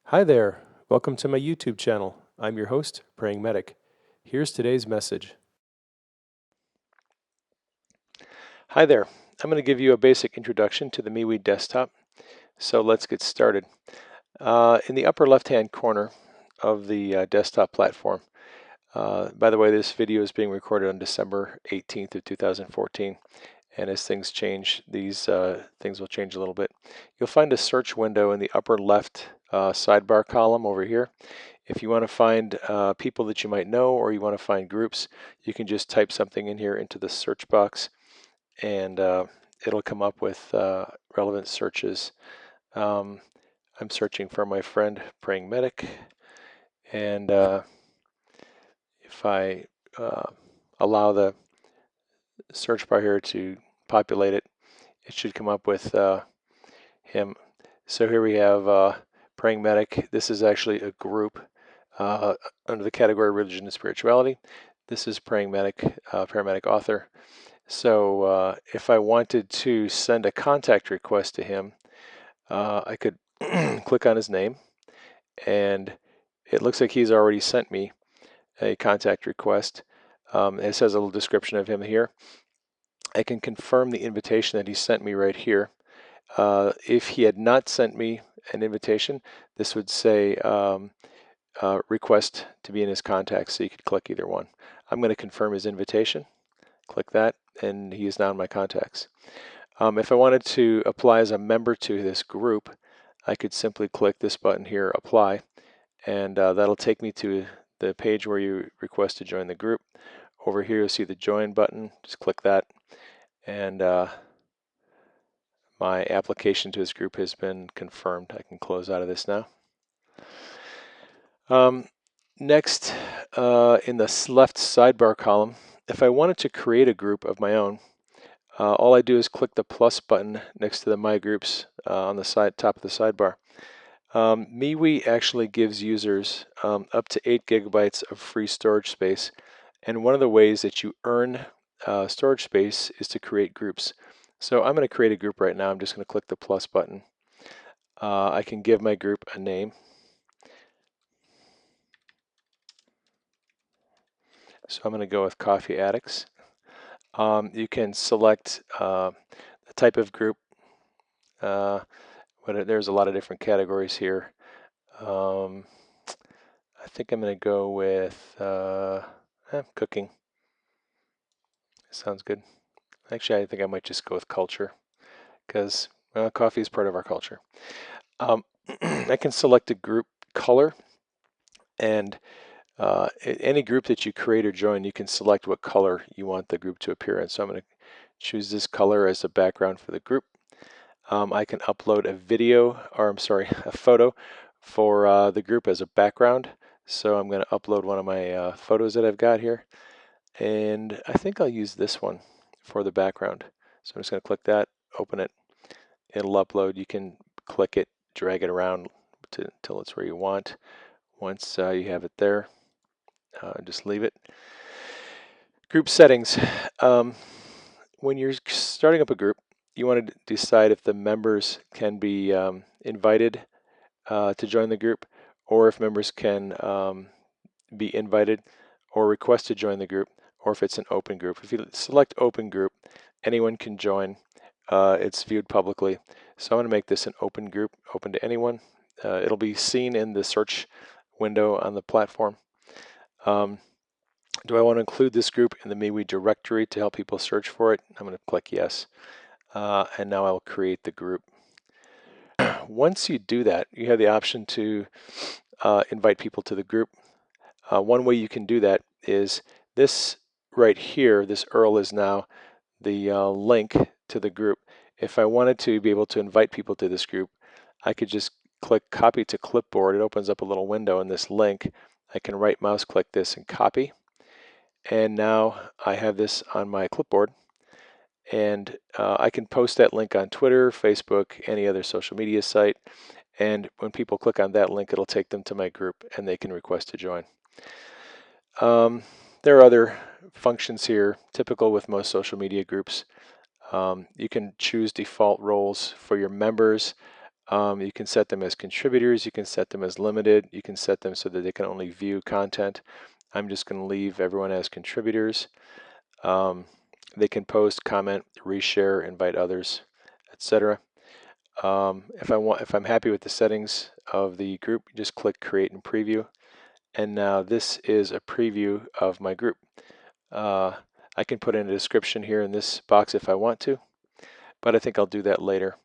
Hi there. Welcome to my YouTube channel. I'm your host, Praying Medic. Here's today's message. Hi there. I'm going to give you a basic introduction to the Mewe desktop. So let's get started. In the upper left-hand corner of the desktop platform, by the way, this video is being recorded on December 18th of 2014. And as things change, these things will change a little bit. You'll find a search window in the upper left sidebar column over here. If you want to find people that you might know or you want to find groups, you can just type something in here into the search box and it'll come up with relevant searches. I'm searching for my friend Praying Medic, and if I allow the search bar here to populate it, it should come up with him. So here we have Praying Medic. This is actually a group under the category Religion and Spirituality. This is Praying Medic, Paramedic Author. So if I wanted to send a contact request to him, I could click on his name, and it looks like he's already sent me a contact request. It says a little description of him here. I can confirm the invitation that he sent me right here. If he had not sent me an invitation, this would say request to be in his contacts, so you could click either one. I'm going to confirm his invitation. Click that, and he is now in my contacts. If I wanted to apply as a member to this group, I could simply click this button here, apply, and that'll take me to the page where you request to join the group. Over here you'll see the join button, just click that, and my application to this group has been confirmed. I can close out of this now. Next, in the left sidebar column, if I wanted to create a group of my own, all I do is click the plus button next to the My Groups on the top of the sidebar. Mewe actually gives users up to 8 gigabytes of free storage space, and one of the ways that you earn storage space is to create groups. So I'm going to create a group right now. I'm just going to click the plus button. I can give my group a name. So I'm going to go with Coffee Addicts. You can select the type of group. There's a lot of different categories here. I think I'm going to go with cooking. Sounds good. Actually, I think I might just go with culture because coffee is part of our culture. I can select a group color, and any group that you create or join, you can select what color you want the group to appear in. So I'm going to choose this color as the background for the group. I can upload a video, or I'm sorry, a photo for the group as a background. So I'm going to upload one of my photos that I've got here. And I think I'll use this one for the background. So I'm just going to click that, open it. It'll upload. You can click it, drag it around until it's where you want. Once you have it there, just leave it. Group settings. When you're starting up a group, you want to decide if the members can be invited to join the group, or if members can be invited or request to join the group, or if it's an open group. If you select open group, anyone can join. It's viewed publicly. So I'm going to make this an open group, open to anyone. It'll be seen in the search window on the platform. Do I want to include this group in the Mewe directory to help people search for it? I'm going to click yes. And now I will create the group. Once you do that, you have the option to invite people to the group. One way you can do that is this right here. This URL is now the link to the group. If I wanted to be able to invite people to this group, I could just click copy to clipboard. It opens up a little window in this link. I can right mouse click this and copy. And now I have this on my clipboard. And I can post that link on Twitter, Facebook, any other social media site. And when people click on that link, it'll take them to my group and they can request to join. There are other functions here, typical with most social media groups. You can choose default roles for your members. You can set them as contributors, you can set them as limited, you can set them so that they can only view content. I'm just going to leave everyone as contributors. They can post, comment, reshare, invite others, etc. If I'm happy with the settings of the group, just click Create and Preview. And now this is a preview of my group. I can put in a description here in this box if I want to, but I think I'll do that later.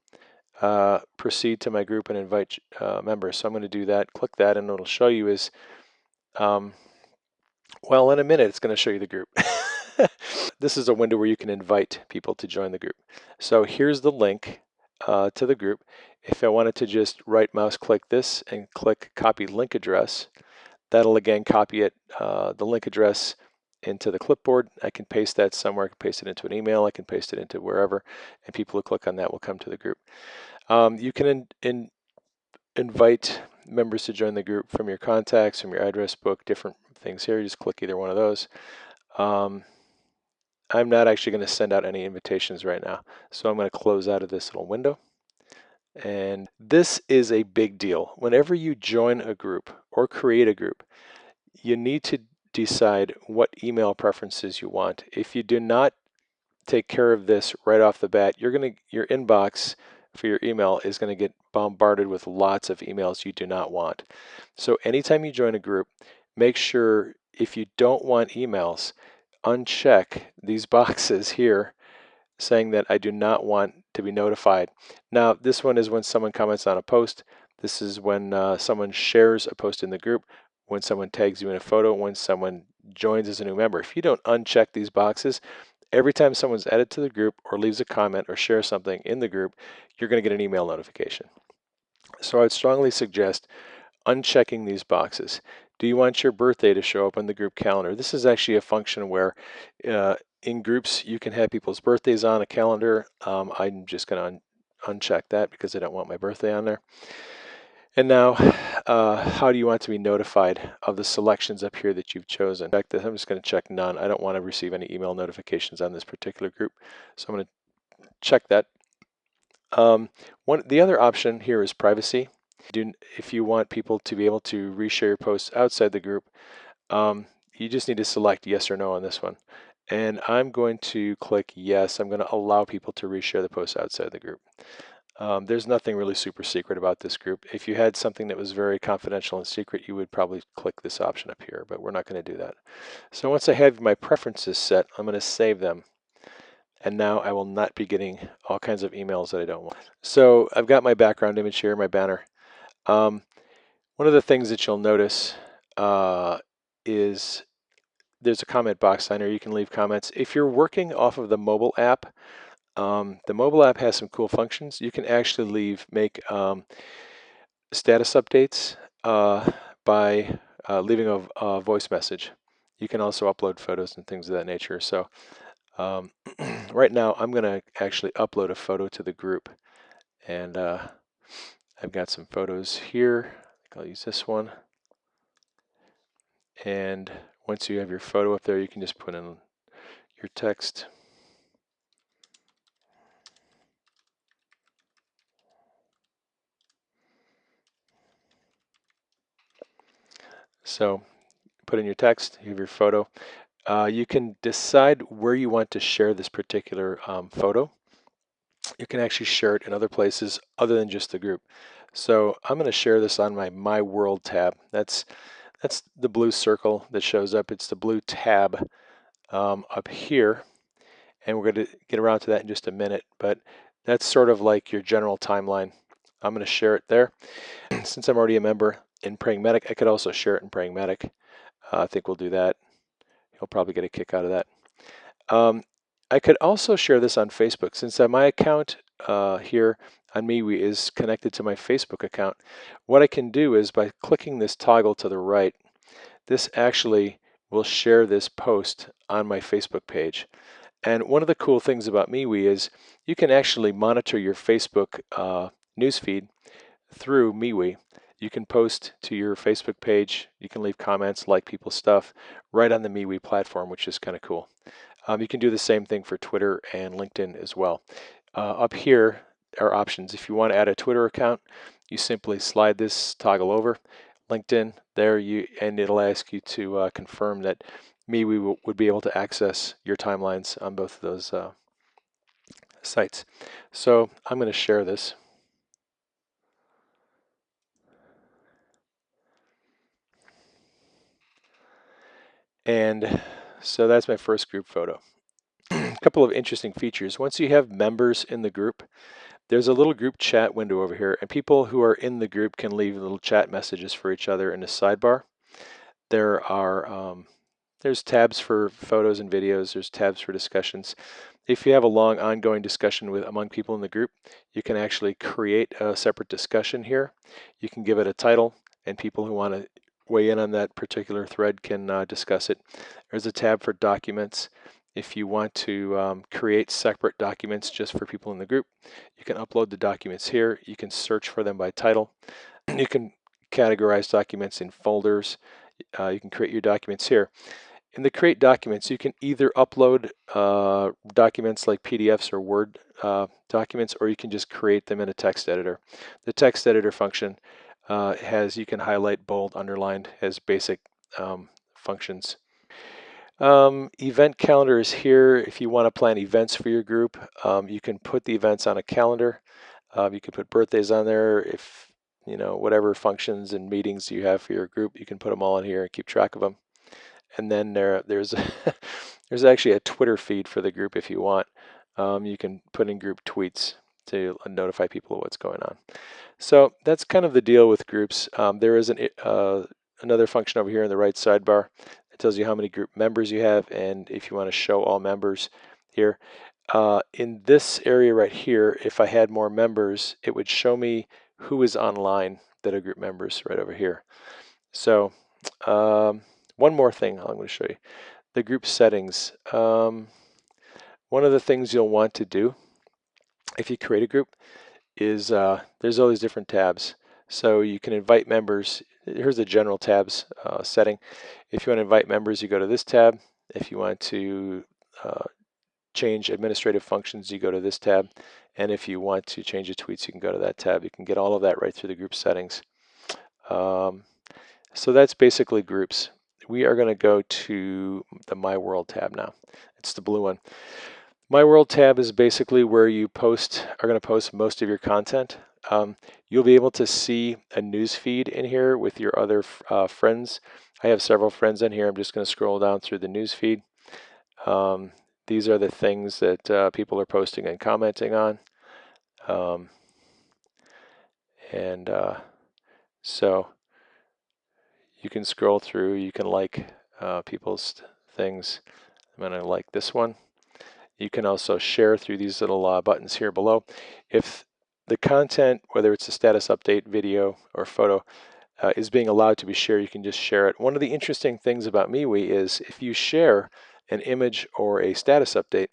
Proceed to my group and invite members. So I'm going to do that. Click that, and it'll show you is, well, in a minute, it's going to show you the group. This is a window where you can invite people to join the group. So here's the link to the group. If I wanted to just right mouse click this and click copy link address, that'll again copy it, the link address into the clipboard. I can paste that somewhere. I can paste it into an email. I can paste it into wherever, and people who click on that will come to the group. You can invite members to join the group from your contacts, from your address book, different things here. You just click either one of those. I'm not actually going to send out any invitations right now, so I'm going to close out of this little window. And this is a big deal. Whenever you join a group or create a group, you need to decide what email preferences you want. If you do not take care of this right off the bat, your inbox for your email is going to get bombarded with lots of emails you do not want. So anytime you join a group, make sure if you don't want emails, uncheck these boxes here saying that I do not want to be notified. Now, this one is when someone comments on a post. This is when someone shares a post in the group, when someone tags you in a photo, when someone joins as a new member. If you don't uncheck these boxes, every time someone's added to the group or leaves a comment or shares something in the group, you're going to get an email notification. So I'd strongly suggest unchecking these boxes. Do you want your birthday to show up on the group calendar? This is actually a function where in groups you can have people's birthdays on a calendar. I'm just going to uncheck that because I don't want my birthday on there. And now, how do you want to be notified of the selections up here that you've chosen? In fact, I'm just going to check none. I don't want to receive any email notifications on this particular group, so I'm going to check that. The other option here is privacy. If you want people to be able to reshare your posts outside the group, you just need to select yes or no on this one. And I'm going to click yes. I'm going to allow people to reshare the posts outside the group. There's nothing really super secret about this group. If you had something that was very confidential and secret, you would probably click this option up here, but we're not going to do that. So once I have my preferences set, I'm going to save them. And now I will not be getting all kinds of emails that I don't want. So I've got my background image here, my banner. One of the things that you'll notice is there's a comment box on here. You can leave comments. If you're working off of the mobile app has some cool functions. You can actually make status updates by leaving a voice message. You can also upload photos and things of that nature. So right now I'm going to actually upload a photo to the group. And I've got some photos here. I think I'll use this one. And once you have your photo up there, you can just put in your text. So put in your text, you have your photo. You can decide where you want to share this particular photo. You can actually share it in other places other than just the group. So I'm going to share this on my World tab. That's the blue circle that shows up. It's the blue tab up here. And we're going to get around to that in just a minute. But that's sort of like your general timeline. I'm going to share it there. Since I'm already a member in Praying Medic, I could also share it in Praying Medic. I think we'll do that. You'll probably get a kick out of that. I could also share this on Facebook. Since my account here on Mewe is connected to my Facebook account, what I can do is by clicking this toggle to the right, this actually will share this post on my Facebook page. And one of the cool things about Mewe is you can actually monitor your Facebook newsfeed through Mewe. You can post to your Facebook page. You can leave comments, like people's stuff right on the Mewe platform, which is kind of cool. You can do the same thing for Twitter and LinkedIn as well. Up here, are options. If you want to add a Twitter account, you simply slide this toggle over. LinkedIn, and it'll ask you to confirm that MeWe would be able to access your timelines on both of those sites. So I'm going to share this. And so that's my first group photo. A couple of interesting features. Once you have members in the group, there's a little group chat window over here, and people who are in the group can leave little chat messages for each other in the sidebar. There's tabs for photos and videos. There's tabs for discussions. If you have a long ongoing discussion among people in the group, you can actually create a separate discussion here. You can give it a title, and people who want to weigh in on that particular thread can discuss it. There's a tab for documents. If you want to create separate documents just for people in the group, you can upload the documents here. You can search for them by title. You can categorize documents in folders. You can create your documents here. In the create documents, you can either upload documents like PDFs or Word documents, or you can just create them in a text editor. The text editor function you can highlight, bold, underlined, has basic functions. Event calendar is here. If you want to plan events for your group, you can put the events on a calendar. You can put birthdays on there. If whatever functions and meetings you have for your group, you can put them all in here and keep track of them. And then there's there's actually a Twitter feed for the group if you want. You can put in group tweets to notify people of what's going on. So that's kind of the deal with groups. There is another function over here in the right sidebar. It tells you how many group members you have, and if you want to show all members here. In this area right here, if I had more members, it would show me who is online that are group members right over here. So one more thing I'm going to show you. The group settings. One of the things you'll want to do if you create a group is there's all these different tabs. So you can invite members. Here's the general tabs setting. If you want to invite members, you go to this tab. If you want to change administrative functions, you go to this tab. And if you want to change the tweets, you can go to that tab. You can get all of that right through the group settings. So that's basically groups. We are going to go to the My World tab now. It's the blue one. My World tab is basically where you are going to post most of your content. You'll be able to see a news feed in here with your other friends. I have several friends in here. I'm just going to scroll down through the news feed. These are the things that people are posting and commenting on. So you can scroll through, you can like people's things. I'm going to like this one. You can also share through these little buttons here below. If the content, whether it's a status update, video, or photo, is being allowed to be shared, you can just share it. One of the interesting things about MeWe is if you share an image or a status update,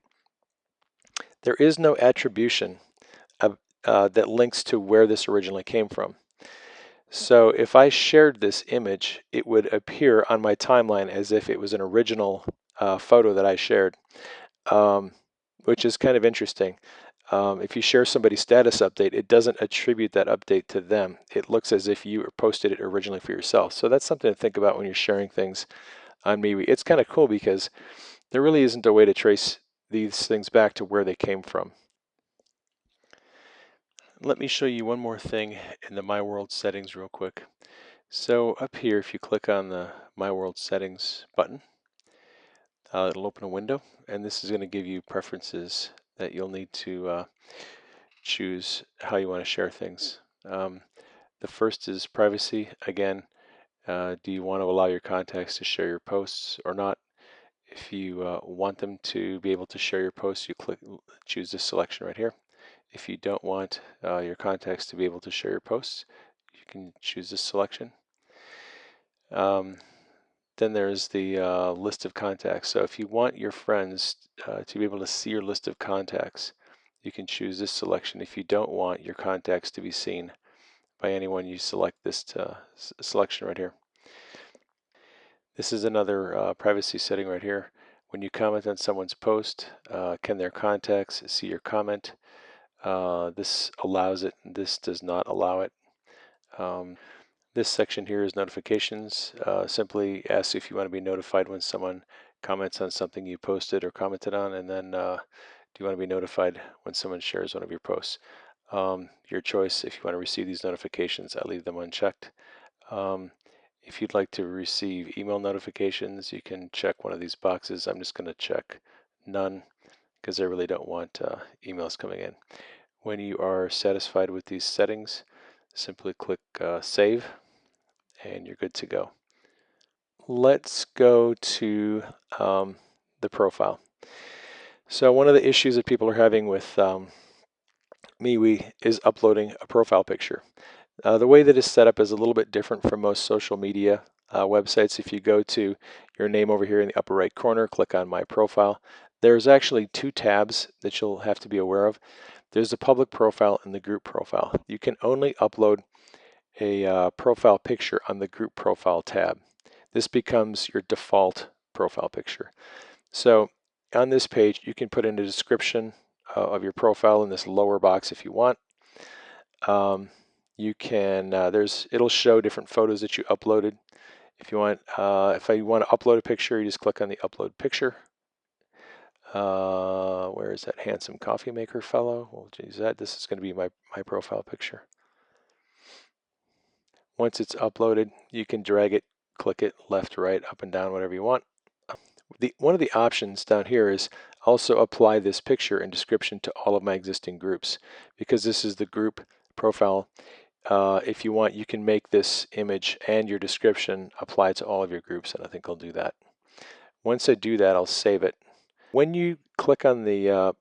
there is no attribution that links to where this originally came from. So if I shared this image, it would appear on my timeline as if it was an original photo that I shared, which is kind of interesting. If you share somebody's status update, it doesn't attribute that update to them. It looks as if you posted it originally for yourself. So that's something to think about when you're sharing things on MeWe. It's kind of cool because there really isn't a way to trace these things back to where they came from. Let me show you one more thing in the My World settings real quick. So up here, if you click on the My World settings button, it'll open a window, and this is going to give you preferences that you'll need to choose how you want to share things. The first is privacy. Again, do you want to allow your contacts to share your posts or not? If you want them to be able to share your posts, you choose this selection right here. If you don't want your contacts to be able to share your posts, you can choose this selection. Then there's the list of contacts. So if you want your friends to be able to see your list of contacts, you can choose this selection. If you don't want your contacts to be seen by anyone, you select this selection right here. This is another privacy setting right here. When you comment on someone's post, can their contacts see your comment? This allows it, this does not allow it. This section here is notifications. Simply asks if you want to be notified when someone comments on something you posted or commented on, and then do you want to be notified when someone shares one of your posts. Your choice if you want to receive these notifications. I leave them unchecked. If you'd like to receive email notifications, you can check one of these boxes. I'm just going to check none because I really don't want emails coming in. When you are satisfied with these settings, simply click Save, and you're good to go. Let's go to the profile. So one of the issues that people are having with MeWe is uploading a profile picture. The way that it's set up is a little bit different from most social media websites. If you go to your name over here in the upper right corner, click on My Profile, there's actually two tabs that you'll have to be aware of. There's the public profile and the group profile. You can only upload a profile picture on the group profile tab. This becomes your default profile picture. So on this page, you can put in a description of your profile in this lower box if you want. You can, it'll show different photos that you uploaded. If you want, if I want to upload a picture, you just click on the upload picture. Where is that handsome coffee maker fellow? We'll use that. This is going to be my profile picture. Once it's uploaded, you can drag it, click it left, right, up and down, whatever you want. One of the options down here is also apply this picture and description to all of my existing groups. Because this is the group profile, if you want, you can make this image and your description apply to all of your groups, and I think I'll do that. Once I do that, I'll save it. When you click on the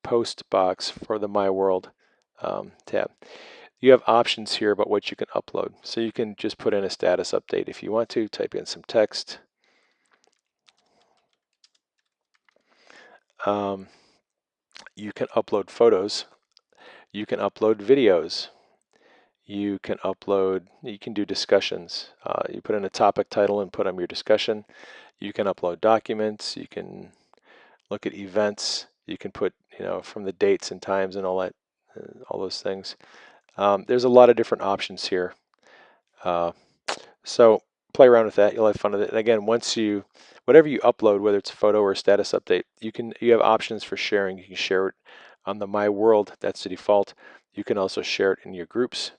post box for the My World tab, you have options here about what you can upload. So you can just put in a status update if you want to, type in some text. You can upload photos. You can upload videos. You can do discussions. You put in a topic title and put on your discussion. You can upload documents. You can look at events. You can put, from the dates and times and all that, all those things. There's a lot of different options here. So play around with that. You'll have fun with it. And again, whatever you upload, whether it's a photo or a status update, you have options for sharing. You can share it on the My World. That's the default. You can also share it in your groups.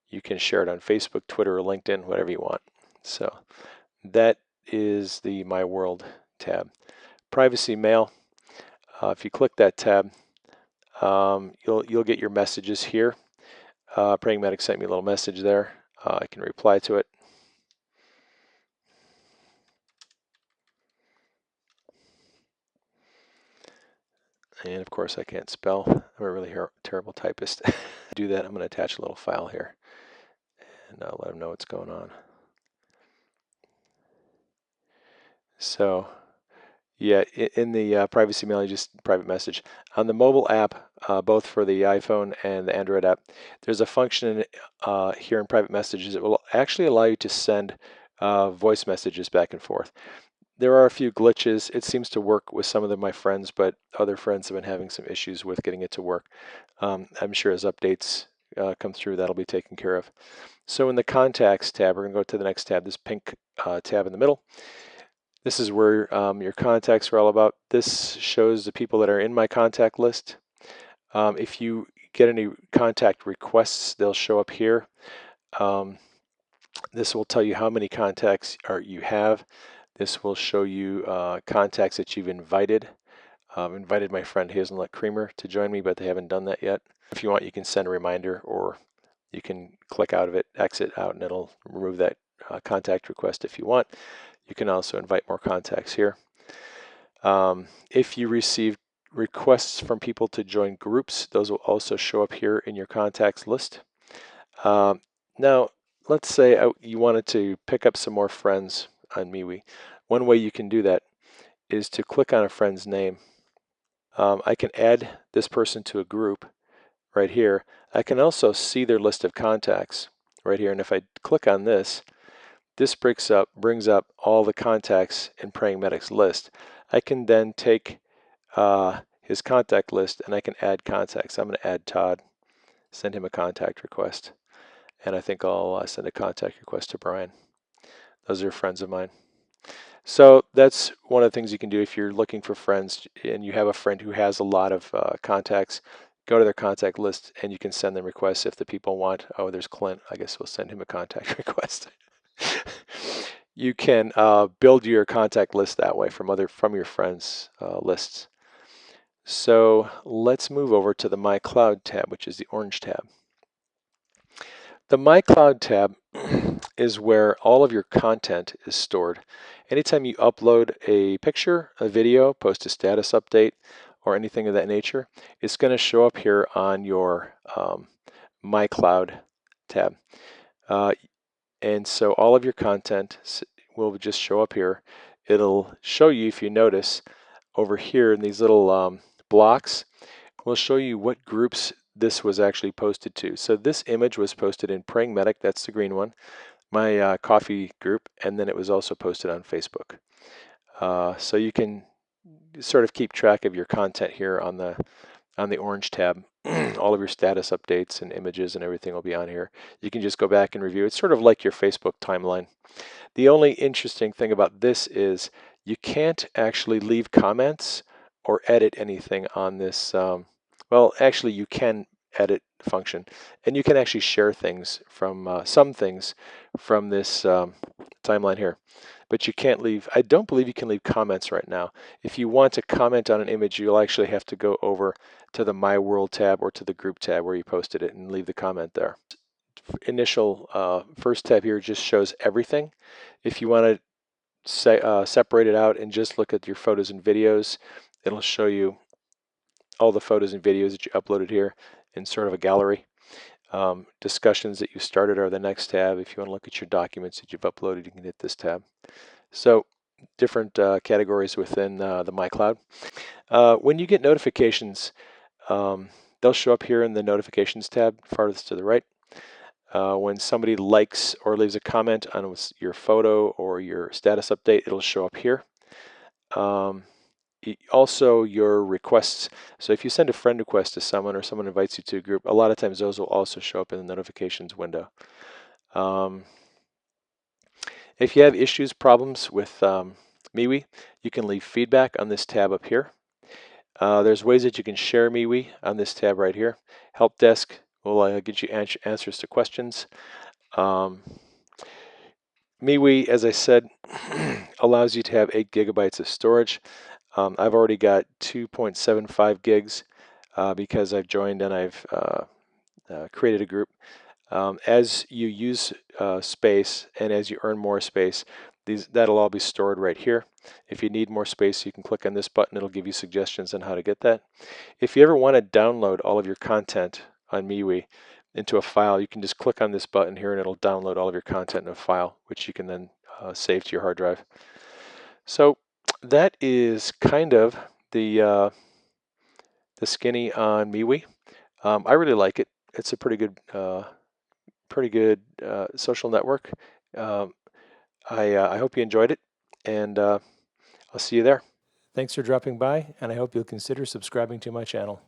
You can share it on Facebook, Twitter, or LinkedIn, whatever you want. So that is the My World tab. Privacy Mail. If you click that tab, you'll get your messages here. Praying Medic sent me a little message there. I can reply to it. And of course I can't spell. I'm a really terrible typist. To do that, I'm going to attach a little file here and I'll let them know what's going on. So yeah, in the privacy mail, you just private message. On the mobile app, both for the iPhone and the Android app, there's a function here in private messages that will actually allow you to send voice messages back and forth. There are a few glitches. It seems to work with some of my friends, but other friends have been having some issues with getting it to work. I'm sure as updates come through, that'll be taken care of. So in the Contacts tab, we're going to go to the next tab, this pink tab in the middle. This is where your contacts are all about. This shows the people that are in my contact list. If you get any contact requests, they'll show up here. This will tell you how many contacts you have. This will show you contacts that you've invited. Invited my friend Hazelnut Creamer to join me, but they haven't done that yet. If you want, you can send a reminder, or you can click out of it, exit out, and it'll remove that contact request if you want. You can also invite more contacts here. If you receive requests from people to join groups, those will also show up here in your contacts list. Now, let's say you wanted to pick up some more friends on MeWe. One way you can do that is to click on a friend's name. I can add this person to a group right here. I can also see their list of contacts right here, and if I click on this, this brings up all the contacts in Praying Medic's list. I can then take his contact list, and I can add contacts. I'm going to add Todd, send him a contact request, and I think I'll send a contact request to Brian. Those are friends of mine. So that's one of the things you can do if you're looking for friends and you have a friend who has a lot of contacts. Go to their contact list and you can send them requests if the people want. Oh, there's Clint. I guess we'll send him a contact request. You can build your contact list that way from your friends' lists. So let's move over to the My Cloud tab, which is the orange tab. The My Cloud tab is where all of your content is stored. Anytime you upload a picture, a video, post a status update, or anything of that nature, it's going to show up here on your My Cloud tab. And so all of your content will just show up here. It'll show you, if you notice, over here in these little blocks, will show you what groups this was actually posted to. So this image was posted in Praying Medic, that's the green one, my coffee group, and then it was also posted on Facebook. So you can sort of keep track of your content here on the orange tab. All of your status updates and images and everything will be on here. You can just go back and review. It's sort of like your Facebook timeline. The only interesting thing about this is you can't actually leave comments or edit anything on this. Well, actually, you can edit function, and you can actually share things from some things from this timeline here. But you can't leave, I don't believe you can leave comments right now. If you want to comment on an image, you'll actually have to go over to the My World tab or to the Group tab where you posted it and leave the comment there. Initial first tab here just shows everything. If you want to separate it out and just look at your photos and videos, it'll show you all the photos and videos that you uploaded here in sort of a gallery. Discussions that you started are the next tab. If you want to look at your documents that you've uploaded, you can hit this tab. So different categories within the My Cloud. When you get notifications, they'll show up here in the notifications tab, farthest to the right. When somebody likes or leaves a comment on your photo or your status update, it'll show up here. Also your requests. So if you send a friend request to someone or someone invites you to a group, a lot of times those will also show up in the notifications window. If you have issues, problems with Mewe, you can leave feedback on this tab up here. There's ways that you can share Mewe on this tab right here. Help desk will get you answers to questions. Mewe, as I said, allows you to have 8 gigabytes of storage. I've already got 2.75 gigs because I've joined and I've created a group. As you use space and as you earn more space, that'll all be stored right here. If you need more space, you can click on this button. It'll give you suggestions on how to get that. If you ever want to download all of your content on Mewe into a file, you can just click on this button here and it'll download all of your content in a file, which you can then save to your hard drive. So that is kind of the skinny on Mewe. I really like it. It's a pretty good social network. I hope you enjoyed it, and I'll see you there. Thanks for dropping by, and I hope you'll consider subscribing to my channel.